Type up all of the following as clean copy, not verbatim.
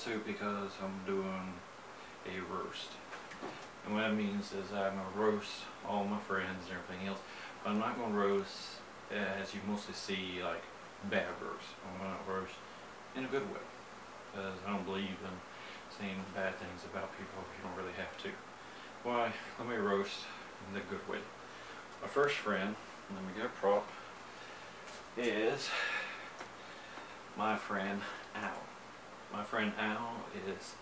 suit because I'm doing a roast. And what that means is I'm going to roast all my friends and everything else. But I'm not going to roast, as you mostly see, like bad roast. I'm going to roast in a good way. Because I don't believe in saying bad things about people if you don't really have to. Why? Let me roast in the good way. My first friend, let me get a prop, is my friend Al. My friend Al is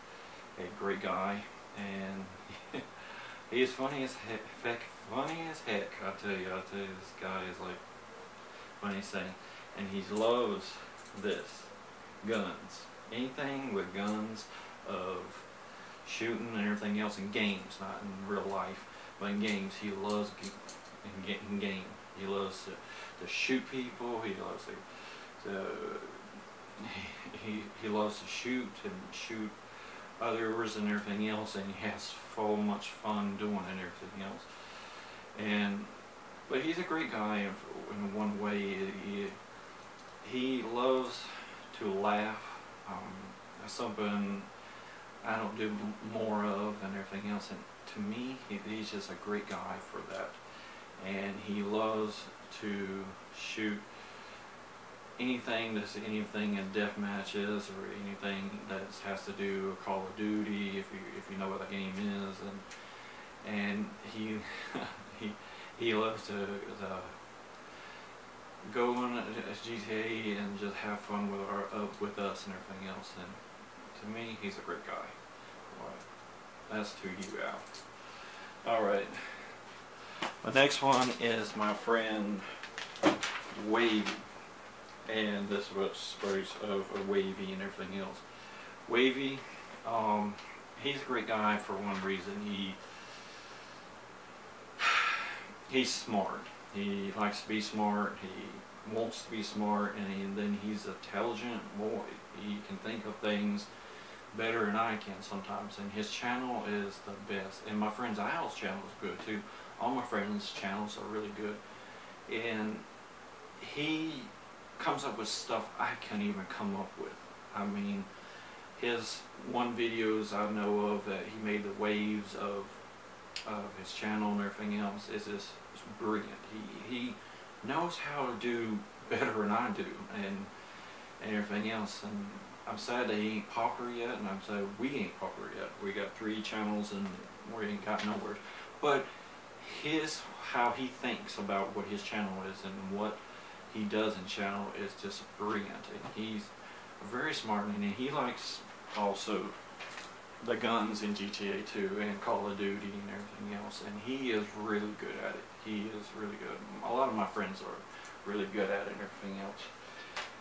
a great guy, and he is funny as heck. Funny as heck, I tell you, this guy is like funniest thing, and he loves this guns. Anything with guns, of shooting and everything else in games, not in real life, but in games. He loves in game. He loves to shoot people. He loves he loves to shoot and shoot others and everything else, and he has so much fun doing it and everything else. But he's a great guy in one way. He loves to laugh. That's something I don't do more of and everything else. And to me, he's just a great guy for that. And he loves to shoot anything in death matches or anything that has to do with Call of Duty, if you know what that game is, and he he loves to go on GTA and just have fun with us and everything else. And to me, he's a great guy. That's to you, Al. Alright. The next one is my friend Wavy. And this was stories of Wavy and everything else. Wavy, he's a great guy for one reason. He's smart. He likes to be smart. He wants to be smart, and then he's an intelligent boy. He can think of things better than I can sometimes, and his channel is the best. And my friend's Al's channel is good too. All my friends' channels are really good, and he comes up with stuff I can't even come up with. I mean, his one videos I know of that he made the waves of his channel and everything else is just brilliant. He knows how to do better than I do, and everything else. And I'm sad that he ain't popular yet, and I'm sad we ain't popular yet. We got 3 channels and we ain't got nowhere. But how he thinks about what his channel is and what he does in channel is just brilliant. And he's very smart, and he likes also the guns in GTA 2 and Call of Duty and everything else, and he is really good at it. He is really good. A lot of my friends are really good at it and everything else.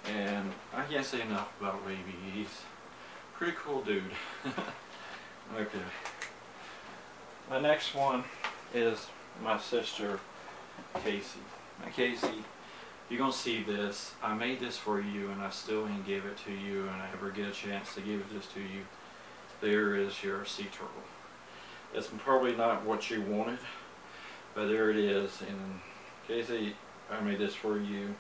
And I can't say enough about Wavy. He's a pretty cool dude. Okay. My next one is my sister Casey. Now Casey, you're going to see this. I made this for you, and I still ain't give it to you, and I ever get a chance to give this to you. There is your sea turtle. It's probably not what you wanted, but there it is. And Casey, I made this for you.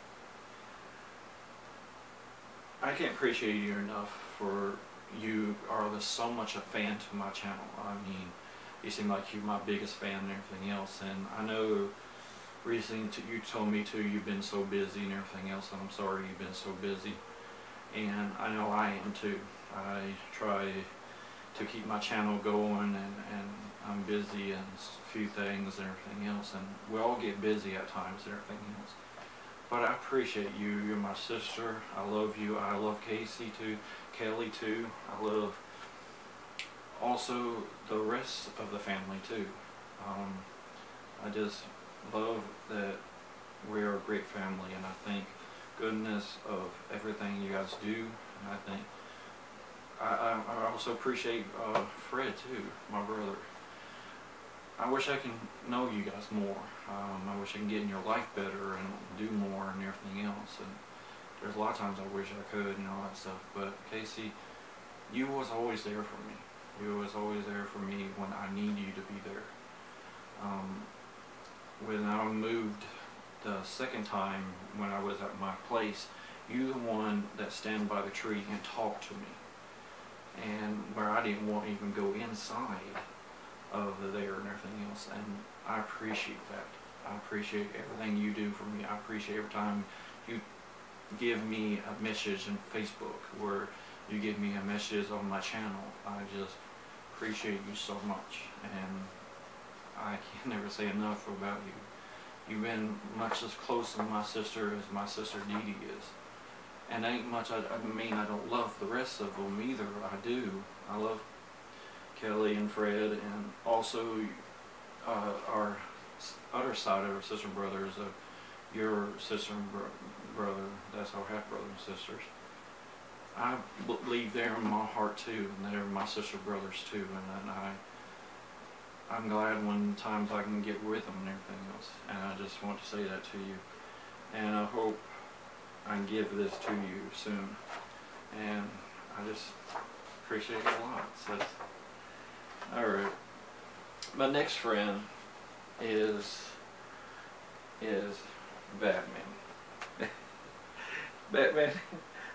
I can't appreciate you enough for you are so much a fan to my channel. I mean, you seem like you're my biggest fan and everything else, and I know recently you told me too you've been so busy and everything else, and I'm sorry you've been so busy, and I know I am too. I try to keep my channel going, and I'm busy and a few things and everything else, and we all get busy at times and everything else. But I appreciate you. You're my sister. I love you. I love Casey too, Kelly too. I love also the rest of the family too. I just love that we're a great family, and I think goodness of everything you guys do, and I think I also appreciate Fred too, my brother. I wish I can know you guys more. I wish I can get in your life better and do more and everything else. And there's a lot of times I wish I could and all that stuff. But Casey, you was always there for me. You was always there for me when I need you to be there. When I moved the second time when I was at my place, you the one that stand by the tree and talk to me. didn't want to even go inside of there and everything else, and I appreciate that. I appreciate everything you do for me. I appreciate every time you give me a message on Facebook, or you give me a message on my channel. I just appreciate you so much, and I can never say enough about you. You've been much as close to my sister as my sister Dee Dee is. And ain't much, I mean, I don't love the rest of them either. I do. I love Kelly and Fred, and also our other side of our sister brothers, your sister and brother, that's our half brother and sisters. I believe they're in my heart too, and they're my sister brothers too, and I'm glad when times I can get with them and everything else, and I just want to say that to you, and I hope I can give this to you soon, and I just appreciate it a lot. So, alright, my next friend is Batman. Batman,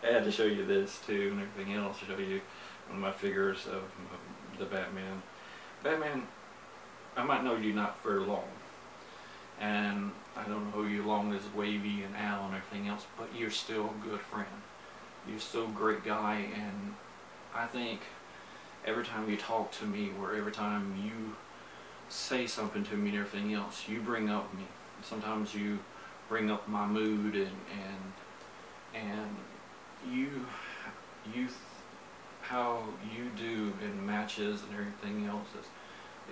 I had to show you this too, and everything else to show you one of my figures of the Batman. Batman, I might know you not very long, and I don't know you long as Wavy and Al and everything else, but you're still a good friend. You're still a great guy, and I think every time you talk to me, or every time you say something to me and everything else, you bring up me. Sometimes you bring up my mood, and how you do in matches and everything else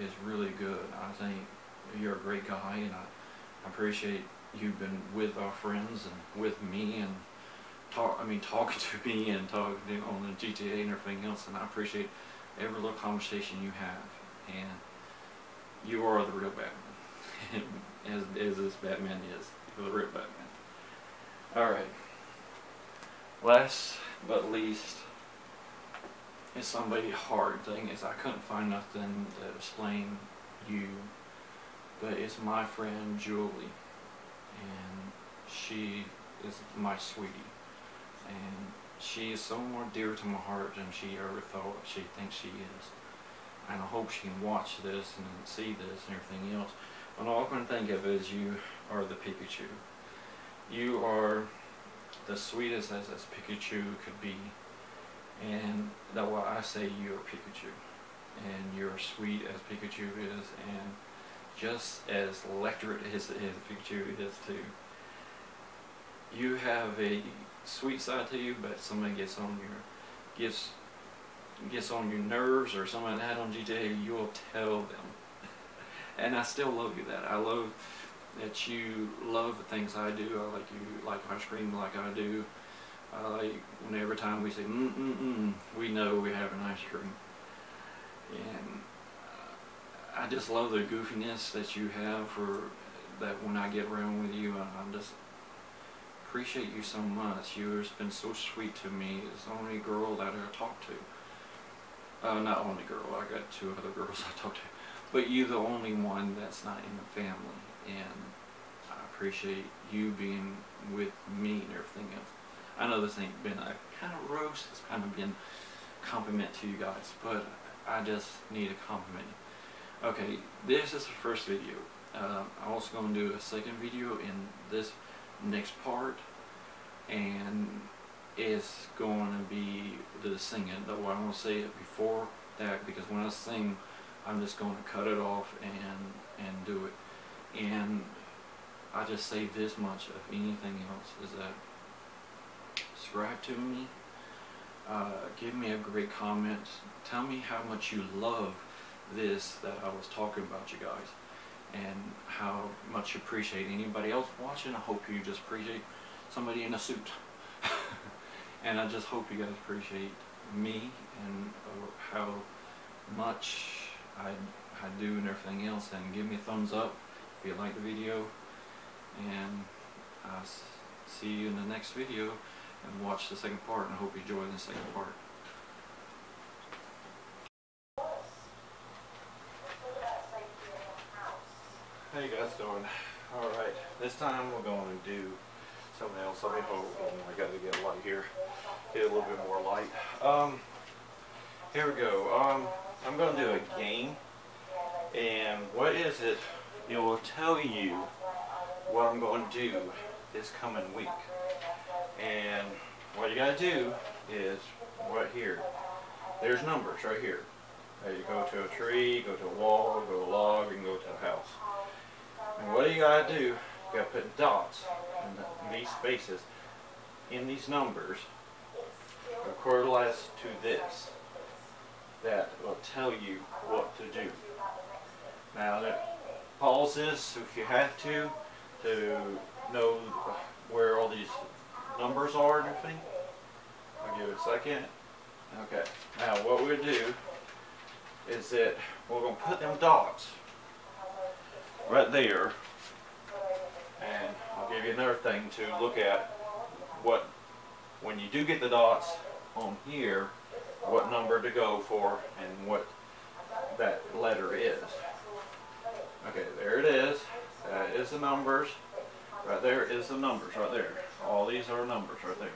is really good. I think you're a great guy, and I appreciate you've been with our friends and with me, and talking to me and talking on the GTA and everything else, and I appreciate every little conversation you have, and you are the real Batman. as this Batman is. You're the real Batman. Alright. Last but least, it's somebody hard. Thing is, I couldn't find nothing to explain you, but it's my friend Julie, and she is my sweetie, and she is so more dear to my heart than she ever thought she thinks she is, and I hope she can watch this and see this and everything else. But all I can think of is you are the Pikachu. You are the sweetest as Pikachu could be, and that's why I say you're Pikachu, and you're sweet as Pikachu is, and just as electric as Pikachu is too. You have a sweet side to you, but somebody gets on your nerves or something like that on GTA, you will tell them. And I still love you that. I love that you love the things I do. I like you like ice cream like I do. I like when every time we say we know we're having ice cream. And I just love the goofiness that you have for that when I get around with you. I just appreciate you so much. You've been so sweet to me. It's the only girl that I talk to. Not only girl, I got two other girls I talk to. But you're the only one that's not in the family. And I appreciate you being with me and everything else. I know this ain't been a kind of roast, it's kind of been a compliment to you guys, but I just need a compliment. Okay, this is the first video. I'm also going to do a second video in this next part, and it's going to be the singing, though I won't say it before that, because when I sing, I'm just going to cut it off and do it. And I just say this much of anything else, is that subscribe to me, give me a great comment, tell me how much you love this that I was talking about, you guys, and how much you appreciate anybody else watching. I hope you just appreciate somebody in a suit. And I just hope you guys appreciate me and how much I do and everything else, and give me a thumbs up if you like the video, and I'll see you in the next video, and watch the second part, and I hope you enjoy the second part. How you guys doing? Alright, this time we're going to do something else. Let me hold on, I got to get light here, get a little bit more light. Here we go. I'm going to do a game, and what is it? It will tell you what I'm going to do this coming week. And what you got to do is right here. There's numbers right here. You go to a tree, go to a wall, go to a log, and go to a house. And what you got to do, you got to put dots in these spaces in these numbers that correlates to this. That will tell you what to do. Now, pause this if you have to know where all these numbers are and everything. I'll give it a second. Okay. Now, what we'll do is that we're going to put them dots right there, and I'll give you another thing to look at. When you do get the dots on here, what number to go for and what that letter is. Okay, there it is. That is the numbers. Right there is the numbers right there. All these are numbers right there.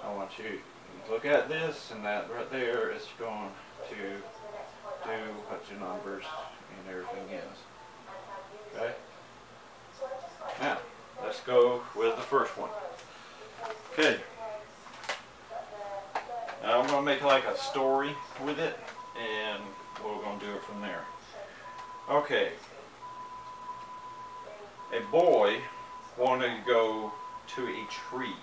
I want you to look at this, and that right there is going to do what your numbers and everything is. Okay? Now, let's go with the first one. Okay. Now I'm going to make like a story with it, and we're going to do it from there. Okay. A boy wanted to go to a tree,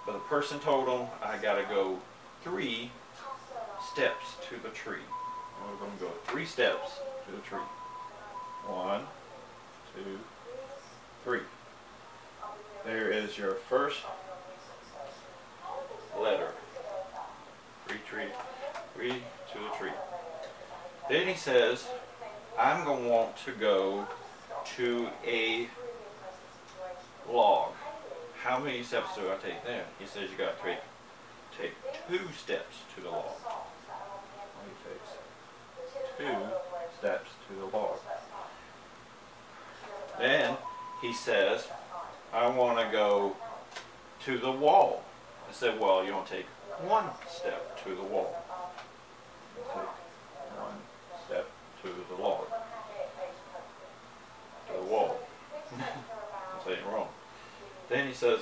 but the person told him, I got to go 3 steps to the tree. We're going to go 3 steps to the tree. 1, 2, 3. There is your first letter. 3 to the tree. Then he says, I'm going to want to go to a log. How many steps do I take then? He says you got to take 2 steps to the log. He takes 2 steps to the log. Then he says, I want to go to the wall. I said, well, you want to take 1 step to the wall. Take 1 step to the log. To the wall. I'm saying it wrong. Then he says,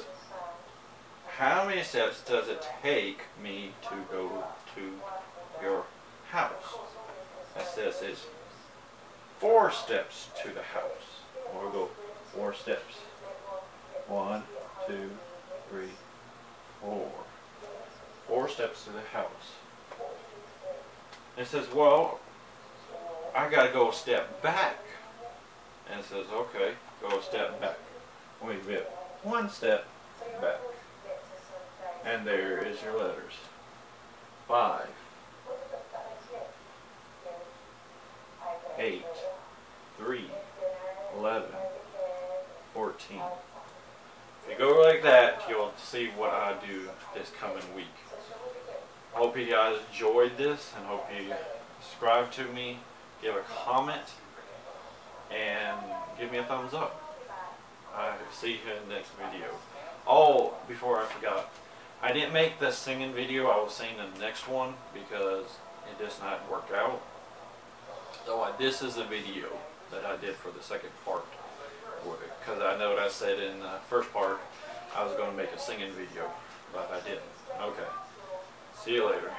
how many steps does it take me to go to your house? I says it's 4 steps to the house. We'll go 4 steps. 1, 2, 3, 4. 4 steps to the house. And it says, well, I got to go a step back. And it says, okay, go a step back. We get 1 step back. And there is your letters. 5, 8, 3, 11, 14. If you go like that, you'll see what I do this coming week. I hope you guys enjoyed this, and hope you subscribe to me, give a comment, and give me a thumbs up. I'll see you in the next video. Oh, before I forgot, I didn't make the singing video. I was singing the next one because it just not worked out. So this is a video that I did for the second part, because I know what I said in the first part I was going to make a singing video, but I didn't. Okay. See you later.